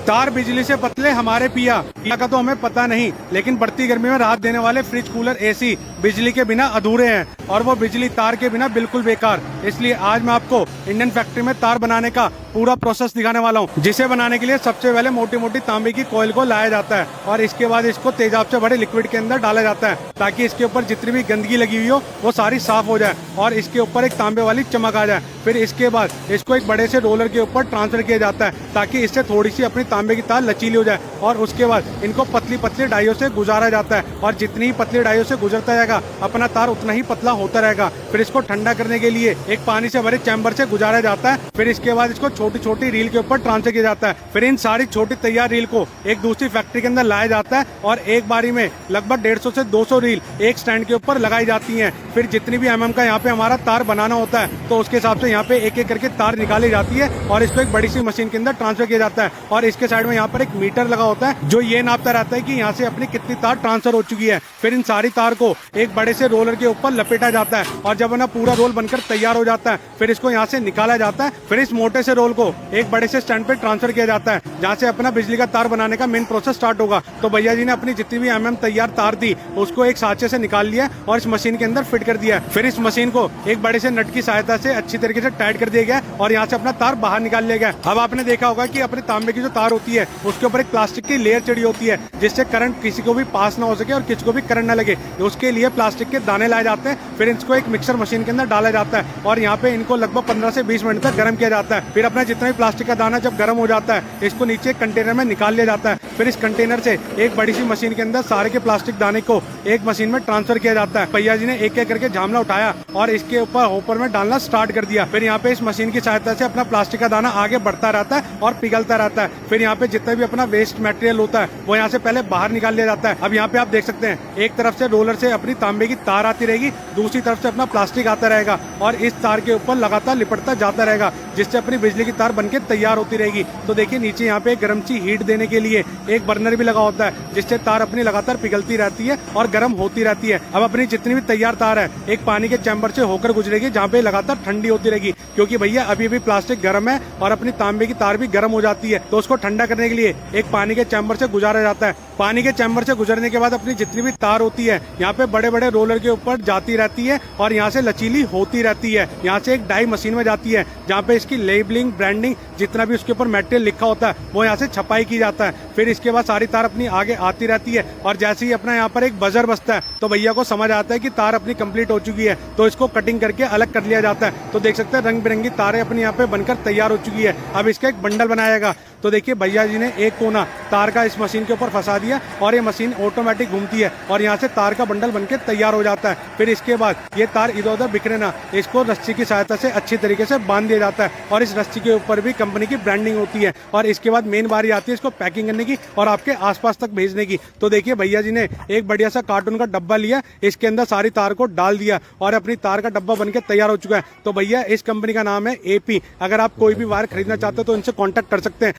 तार बिजली से पतले हमारे पिया का तो हमें पता नहीं, लेकिन बढ़ती गर्मी में राहत देने वाले फ्रिज, कूलर, एसी बिजली के बिना अधूरे हैं और वो बिजली तार के बिना बिल्कुल बेकार। इसलिए आज मैं आपको इंडियन फैक्ट्री में तार बनाने का पूरा प्रोसेस दिखाने वाला हूँ, जिसे बनाने के लिए सबसे पहले मोटी मोटी तांबे की कॉइल को लाया जाता है और इसके बाद इसको तेजाब से भरे लिक्विड के अंदर डाला जाता है ताकि इसके ऊपर जितनी भी गंदगी लगी हुई हो वो सारी साफ हो जाए और इसके ऊपर एक तांबे वाली चमक आ जाए। फिर इसके बाद इसको एक बड़े से रोलर के ऊपर ट्रांसफर किया जाता है ताकि इससे थोड़ी सी अपनी तांबे की तार लचीली हो जाए और उसके बाद इनको पतली पतली डाइयों से गुजारा जाता है और जितनी ही पतली डाइयों से गुजरता जाएगा अपना तार उतना ही पतला होता रहेगा। फिर इसको ठंडा करने के लिए एक पानी से भरे चैम्बर से गुजारा जाता है। फिर इसके बाद इसको छोटी छोटी रील के ऊपर ट्रांसफर किया जाता है। फिर इन सारी छोटी तैयार रील को एक दूसरी फैक्ट्री के अंदर लाया जाता है और एक बारी में लगभग 150 से 200 रील एक स्टैंड के ऊपर लगाई जाती हैं। फिर जितनी भी mm का यहाँ पे हमारा तार बनाना होता है तो उसके हिसाब से यहाँ पे एक एक करके तार निकाली जाती है और इसको एक बड़ी सी मशीन के अंदर ट्रांसफर किया जाता है और इसके साइड में यहाँ पर एक मीटर लगा होता है जो ये नापता रहता है कि यहाँ से अपनी कितनी तार ट्रांसफर हो चुकी है। फिर इन सारी तार को एक बड़े से रोलर के ऊपर लपेटा जाता है और जब ना पूरा रोल बनकर तैयार हो जाता है फिर इसको यहाँ से निकाला जाता है। फिर इस मोटे से रोल को एक बड़े से स्टैंड पे ट्रांसफर किया जाता है जहाँ से अपना बिजली का तार बनाने का मेन प्रोसेस स्टार्ट होगा। तो भैया जी ने अपनी जितनी भी तैयार तार थी उसको एक सांचे से निकाल लिया और इस मशीन के अंदर फिट कर दिया। फिर इस मशीन को एक बड़े से नट की सहायता से अच्छी तरीके से टाइट कर दिया गया और यहाँ से अपना तार बाहर निकाल लिया गया। अब आपने देखा होगा कि अपने तांबे की जो तार होती है उसके ऊपर एक प्लास्टिक की लेयर चढ़ी होती है जिससे करंट किसी को भी पास ना हो सके और किसी को भी करंट ना लगे। उसके लिए प्लास्टिक के दाने लाए जाते हैं। फिर इसको एक मिक्सर मशीन के अंदर डाला जाता है और यहाँ पे इनको लगभग 15 से 20 मिनट तक गर्म किया जाता है। फिर अपना जितना भी प्लास्टिक का दाना जब गर्म हो जाता है इसको नीचे कंटेनर में निकाल लिया जाता है। फिर इस कंटेनर से एक बड़ी सी मशीन के अंदर सारे के प्लास्टिक दाने को एक मशीन में ट्रांसफर किया जाता है। भैया जी ने एक एक करके झामला उठाया और इसके ऊपर होपर में डालना स्टार्ट कर दिया। फिर यहाँ पे इस मशीन की सहायता से अपना प्लास्टिक का दाना आगे बढ़ता रहता है और पिघलता रहता है। फिर यहाँ पे जितना भी अपना वेस्ट मटेरियल होता है वो यहाँ से पहले बाहर निकाल लिया जाता है। अब यहाँ पे आप देख सकते हैं एक तरफ से रोलर से अपनी तांबे की तार आती रहेगी, दूसरी तरफ से अपना प्लास्टिक आता रहेगा और इस तार के ऊपर लगातार लिपटता जाता रहेगा जिससे अपनी बिजली की तार बनके तैयार होती रहेगी। तो देखिए नीचे यहाँ पे गर्म सी हीट देने के लिए एक बर्नर भी लगा होता है जिससे तार अपनी लगातार पिघलती रहती है और गर्म होती रहती है। अब अपनी जितनी भी तैयार तार है एक पानी के चैम्बर से होकर गुजरेगी जहाँ पे लगातार ठंडी होती रहेगी क्योंकि भैया अभी भी प्लास्टिक गर्म है और अपनी तांबे की तार भी गर्म हो जाती है। तो उसको ठंडा करने के लिए एक पानी के चैम्बर से गुजारा जाता है। पानी के चैम्बर से गुजरने के बाद अपनी जितनी भी तार होती है यहाँ पे बड़े बड़े रोलर के ऊपर जाती रहती है और यहाँ से लचीली होती रहती है। यहाँ से एक डाई मशीन में जाती है जहाँ पे इसकी लेबलिंग, ब्रांडिंग, जितना भी उसके ऊपर मटेरियल लिखा होता है वो यहाँ से छपाई की जाता है। फिर इसके बाद सारी तार अपनी आगे आती रहती है और जैसे ही अपना यहाँ पर एक बजर बजता है तो भैया को समझ आता है कि तार अपनी कंप्लीट हो चुकी है तो इसको कटिंग करके अलग कर लिया जाता है। तो देख सकते हैं रंग बिरंगी तारें अपनी यहाँ पे बनकर तैयार हो चुकी है। अब इसका एक बंडल बनाएगा। तो देखिए भैया जी ने एक कोना तार का इस मशीन के ऊपर फंसा दिया और ये मशीन ऑटोमेटिक घूमती है और यहाँ से तार का बंडल बनके तैयार हो जाता है। फिर इसके बाद ये तार इधर उधर बिखरे ना, इसको रस्सी की सहायता से अच्छी तरीके से बांध दिया जाता है और इस रस्सी के ऊपर भी कंपनी की ब्रांडिंग होती है और इसके बाद मेन बारी आती है इसको पैकिंग करने की और आपके आसपास तक भेजने की। तो देखिए भैया जी ने एक बढ़िया सा कार्टून का डब्बा लिया, इसके अंदर सारी तार को डाल दिया और अपनी तार का डब्बा बनके तैयार हो चुका है। तो भैया इस कंपनी का नाम है AP। अगर आप कोई भी वायर खरीदना चाहते हो तो इनसे कॉन्टेक्ट कर सकते हैं।